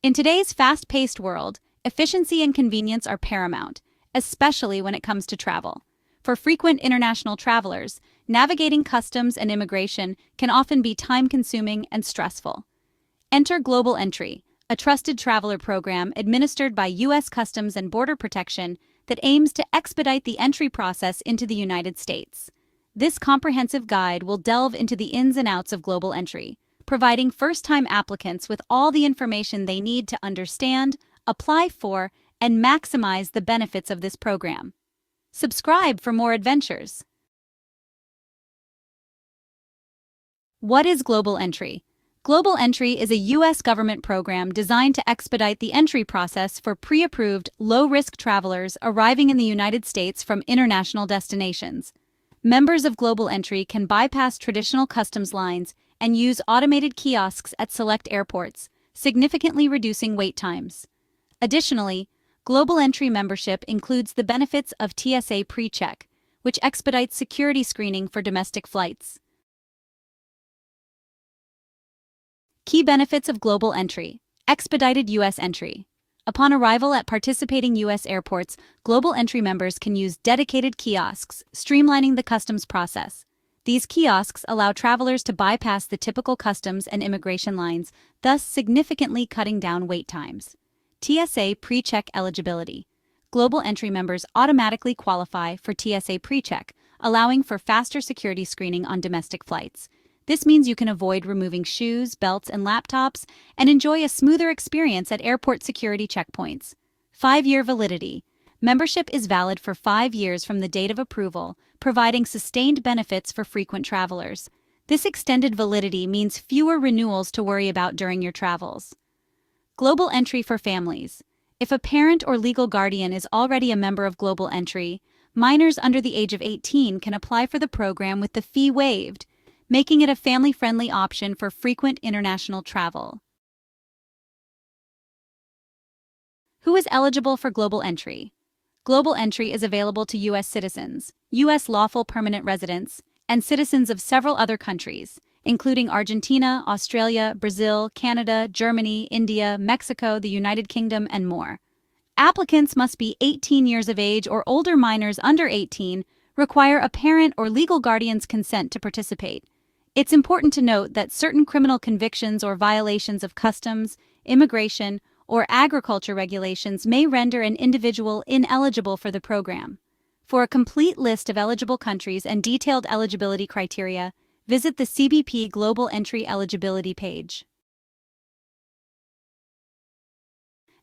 In today's fast-paced world, efficiency and convenience are paramount, especially when it comes to travel. For frequent international travelers, navigating customs and immigration can often be time-consuming and stressful. Enter Global Entry, a trusted traveler program administered by U.S. Customs and Border Protection that aims to expedite the entry process into the United States. This comprehensive guide will delve into the ins and outs of Global Entry, providing first-time applicants with all the information they need to understand, apply for, and maximize the benefits of this program. Subscribe for more adventures. What is Global Entry? Global Entry is a U.S. government program designed to expedite the entry process for pre-approved, low-risk travelers arriving in the United States from international destinations. Members of Global Entry can bypass traditional customs lines and use automated kiosks at select airports, significantly reducing wait times. Additionally, Global Entry membership includes the benefits of TSA PreCheck, which expedites security screening for domestic flights. Key benefits of Global Entry: expedited U.S. entry. Upon arrival at participating U.S. airports, Global Entry members can use dedicated kiosks, streamlining the customs process. These kiosks allow travelers to bypass the typical customs and immigration lines, thus significantly cutting down wait times. TSA PreCheck eligibility. Global Entry members automatically qualify for TSA PreCheck, allowing for faster security screening on domestic flights. This means you can avoid removing shoes, belts, and laptops and enjoy a smoother experience at airport security checkpoints. 5-year validity. Membership is valid for 5 years from the date of approval, providing sustained benefits for frequent travelers. This extended validity means fewer renewals to worry about during your travels. Global Entry for families. If a parent or legal guardian is already a member of Global Entry, minors under the age of 18 can apply for the program with the fee waived, making it a family-friendly option for frequent international travel. Who is eligible for Global Entry? Global Entry is available to U.S. citizens, U.S. lawful permanent residents, and citizens of several other countries, including Argentina, Australia, Brazil, Canada, Germany, India, Mexico, the United Kingdom, and more. Applicants must be 18 years of age or older. Minors under 18 require a parent or legal guardian's consent to participate. It's important to note that certain criminal convictions or violations of customs, immigration, or agriculture regulations may render an individual ineligible for the program. For a complete list of eligible countries and detailed eligibility criteria, visit the CBP Global Entry eligibility page.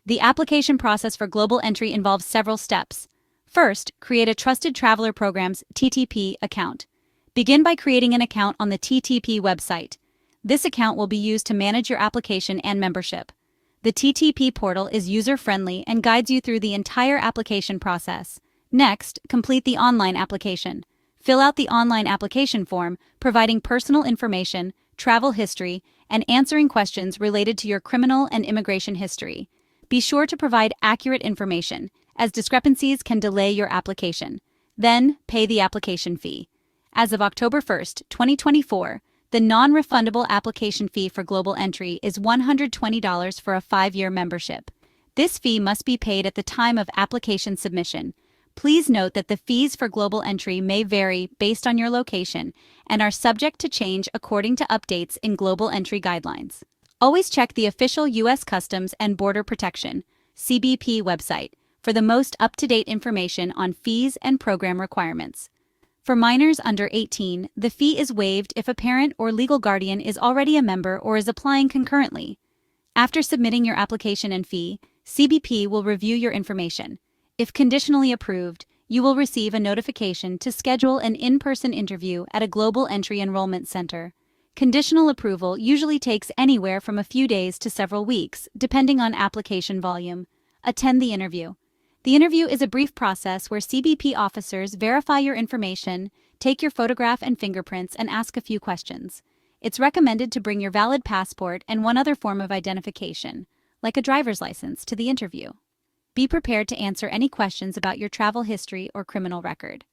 The application process for Global Entry involves several steps. First, create a Trusted Traveler Program's TTP account. Begin by creating an account on the TTP website. This account will be used to manage your application and membership. The TTP portal is user-friendly and guides you through the entire application process. Next, complete the online application. Fill out the online application form, providing personal information, travel history, and answering questions related to your criminal and immigration history. Be sure to provide accurate information, as discrepancies can delay your application. Then, pay the application fee. As of October 1, 2024, the non-refundable application fee for Global Entry is $120 for a 5-year membership. This fee must be paid at the time of application submission. Please note that the fees for Global Entry may vary based on your location and are subject to change according to updates in Global Entry guidelines. Always check the official U.S. Customs and Border Protection (CBP) website for the most up-to-date information on fees and program requirements. For minors under 18, the fee is waived if a parent or legal guardian is already a member or is applying concurrently. After submitting your application and fee, CBP will review your information. If conditionally approved, you will receive a notification to schedule an in-person interview at a Global Entry Enrollment Center. Conditional approval usually takes anywhere from a few days to several weeks, depending on application volume. Attend the interview. The interview is a brief process where CBP officers verify your information, take your photograph and fingerprints, and ask a few questions. It's recommended to bring your valid passport and one other form of identification, like a driver's license, to the interview. Be prepared to answer any questions about your travel history or criminal record.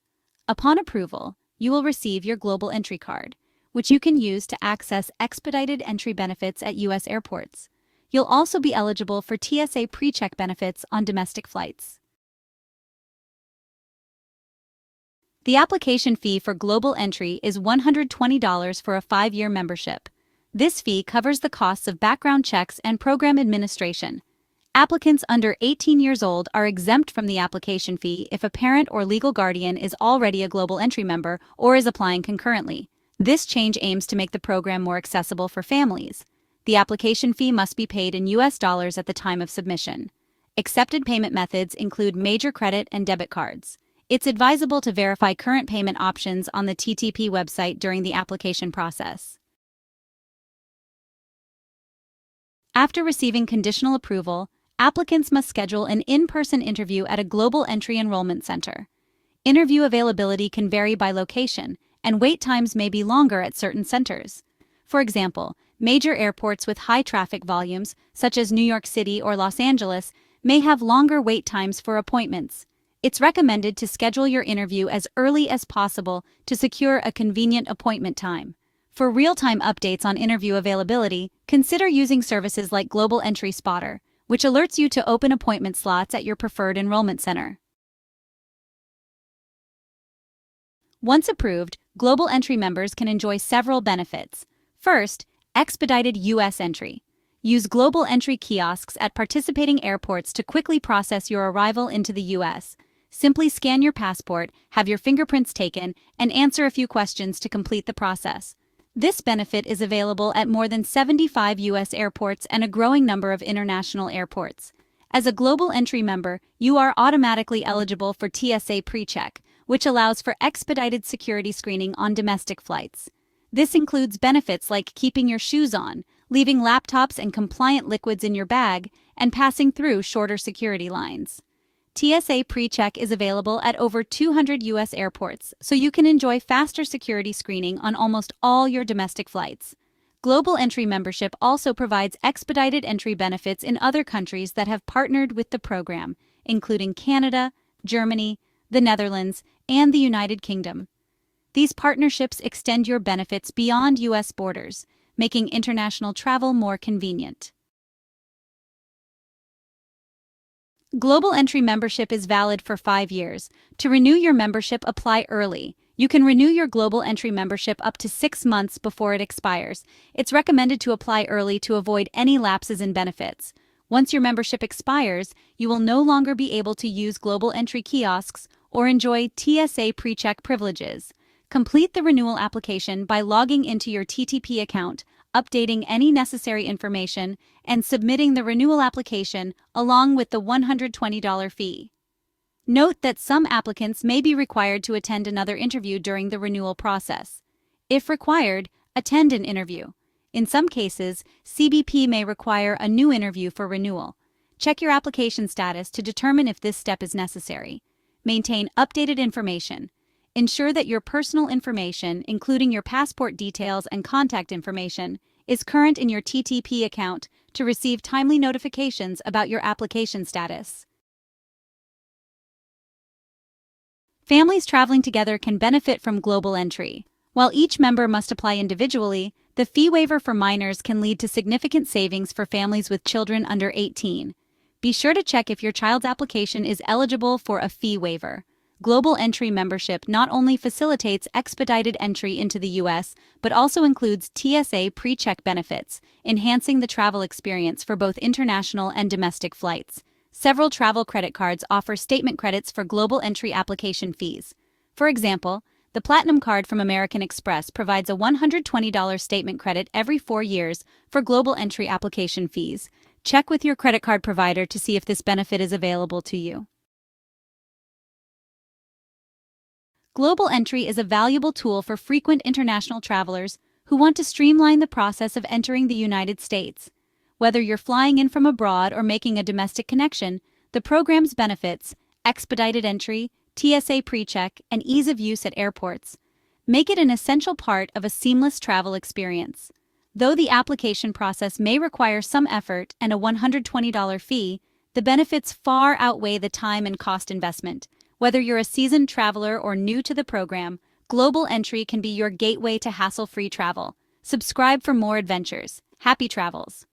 Upon approval, you will receive your Global Entry card, which you can use to access expedited entry benefits at U.S. airports. You'll also be eligible for TSA PreCheck benefits on domestic flights. The application fee for global entry is $120 for a 5-year membership. This fee covers the costs of background checks and program administration. Applicants under 18 years old are exempt from the application fee if a parent or legal guardian is already a global entry member or is applying concurrently. This change aims to make the program more accessible for families. The application fee must be paid in US dollars at the time of submission. Accepted payment methods include major credit and debit cards. It's advisable to verify current payment options on the TTP website during the application process. After receiving conditional approval, applicants must schedule an in-person interview at a global entry enrollment center. Interview availability can vary by location, and wait times may be longer at certain centers. For example, major airports with high traffic volumes, such as New York City or Los Angeles, may have longer wait times for appointments. It's recommended to schedule your interview as early as possible to secure a convenient appointment time. For real-time updates on interview availability, consider using services like Global Entry Spotter, which alerts you to open appointment slots at your preferred enrollment center. Once approved, Global Entry members can enjoy several benefits. First, expedited U.S. entry. Use Global Entry kiosks at participating airports to quickly process your arrival into the U.S. Simply scan your passport, have your fingerprints taken, and answer a few questions to complete the process. This benefit is available at more than 75 U.S. airports and a growing number of international airports. As a Global Entry member, you are automatically eligible for TSA PreCheck, which allows for expedited security screening on domestic flights. This includes benefits like keeping your shoes on, leaving laptops and compliant liquids in your bag, and passing through shorter security lines. TSA PreCheck is available at over 200 U.S. airports, so you can enjoy faster security screening on almost all your domestic flights. Global Entry membership also provides expedited entry benefits in other countries that have partnered with the program, including Canada, Germany, the Netherlands, and the United Kingdom. These partnerships extend your benefits beyond U.S. borders, making international travel more convenient. Global Entry membership is valid for 5 years. To renew your membership, apply early. You can renew your Global Entry membership up to 6 months before it expires. It's recommended to apply early to avoid any lapses in benefits. Once your membership expires, you will no longer be able to use Global Entry kiosks or enjoy TSA PreCheck privileges. Complete the renewal application by logging into your TTP account, updating any necessary information, and submitting the renewal application along with the $120 fee. Note that some applicants may be required to attend another interview during the renewal process. If required, attend an interview. In some cases, CBP may require a new interview for renewal. Check your application status to determine if this step is necessary. Maintain updated information. Ensure that your personal information, including your passport details and contact information, is current in your TTP account to receive timely notifications about your application status. Families traveling together can benefit from Global Entry. While each member must apply individually, the fee waiver for minors can lead to significant savings for families with children under 18. Be sure to check if your child's application is eligible for a fee waiver. Global Entry membership not only facilitates expedited entry into the U.S., but also includes TSA PreCheck benefits, enhancing the travel experience for both international and domestic flights. Several travel credit cards offer statement credits for Global Entry application fees. For example, the Platinum Card from American Express provides a $120 statement credit every 4 years for Global Entry application fees. Check with your credit card provider to see if this benefit is available to you. Global Entry is a valuable tool for frequent international travelers who want to streamline the process of entering the United States. Whether you're flying in from abroad or making a domestic connection, the program's benefits, expedited entry, TSA PreCheck, and ease of use at airports make it an essential part of a seamless travel experience. Though the application process may require some effort and a $120 fee, the benefits far outweigh the time and cost investment. Whether you're a seasoned traveler or new to the program, Global Entry can be your gateway to hassle-free travel. Subscribe for more adventures. Happy travels!